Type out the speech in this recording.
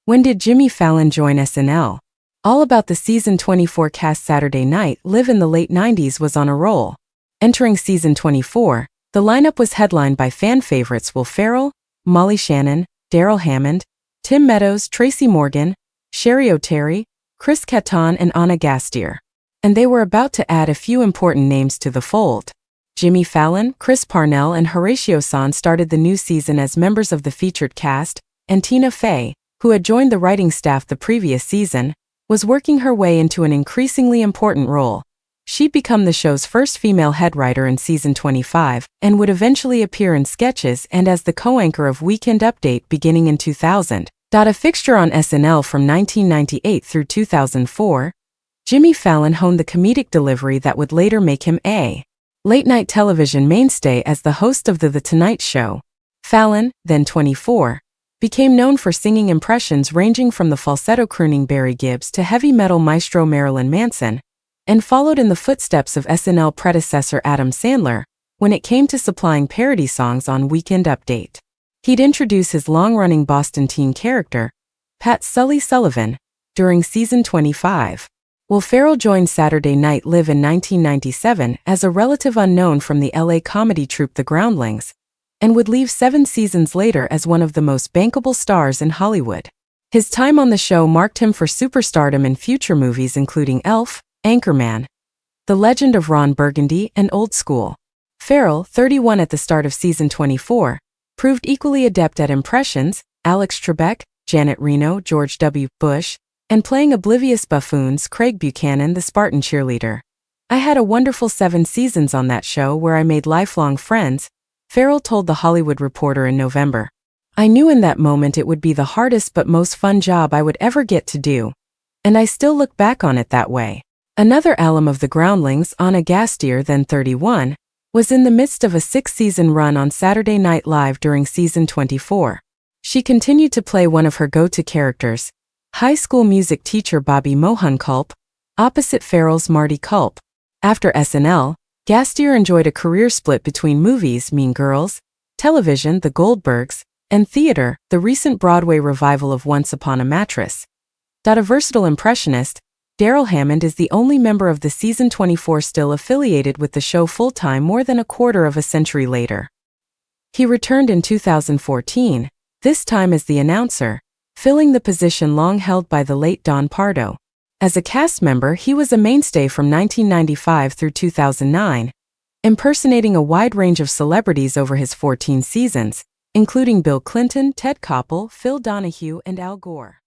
When did Jimmy Fallon join SNL? All About the Season 24 cast Saturday Night Live in the late 90s was on a roll. Entering Season 24, the lineup was headlined by fan favorites Will Ferrell, Molly Shannon, Daryl Hammond, Tim Meadows, Tracy Morgan, Sherry O'Terry, Chris Kattan and Ana Gasteyer. And they were about to add a few important names to the fold. Jimmy Fallon, Chris Parnell and Horatio Sanz started the new season as members of the featured cast, and Tina Fey, who had joined the writing staff the previous season, was working her way into an increasingly important role. She'd become the show's first female head writer in Season 25, and would eventually appear in sketches and as the co-anchor of Weekend Update beginning in 2000. A fixture on SNL from 1998 through 2004, Jimmy Fallon honed the comedic delivery that would later make him a late-night television mainstay as the host of The Tonight Show. Fallon, then 24, became known for singing impressions ranging from the falsetto crooning Barry Gibb to heavy metal maestro Marilyn Manson, and followed in the footsteps of SNL predecessor Adam Sandler when it came to supplying parody songs on Weekend Update. He'd introduce his long-running Boston teen character, Pat Sully Sullivan, during Season 25. Will Ferrell joined Saturday Night Live in 1997 as a relative unknown from the LA comedy troupe The Groundlings, and would leave 7 seasons later as one of the most bankable stars in Hollywood. His time on the show marked him for superstardom in future movies including Elf, Anchorman, The Legend of Ron Burgundy, and Old School. Ferrell, 31 at the start of Season 24, proved equally adept at impressions, Alex Trebek, Janet Reno, George W. Bush, and playing oblivious buffoons Craig Buchanan the Spartan cheerleader. I had a wonderful 7 seasons on that show where I made lifelong friends, Ferrell told The Hollywood Reporter in November. I knew in that moment it would be the hardest but most fun job I would ever get to do. And I still look back on it that way. Another alum of The Groundlings, Ana Gasteyer, then 31, was in the midst of a 6-season run on Saturday Night Live during Season 24. She continued to play one of her go-to characters, high school music teacher Bobby Mohan Culp, opposite Ferrell's Marty Culp. After SNL, Gasteyer enjoyed a career split between movies Mean Girls, television The Goldbergs, and theater, the recent Broadway revival of Once Upon a Mattress. A versatile impressionist, Daryl Hammond is the only member of the Season 24 still affiliated with the show full-time more than a quarter of a century later. He returned in 2014, this time as the announcer, filling the position long held by the late Don Pardo. As a cast member, he was a mainstay from 1995 through 2009, impersonating a wide range of celebrities over his 14 seasons, including Bill Clinton, Ted Koppel, Phil Donahue, and Al Gore.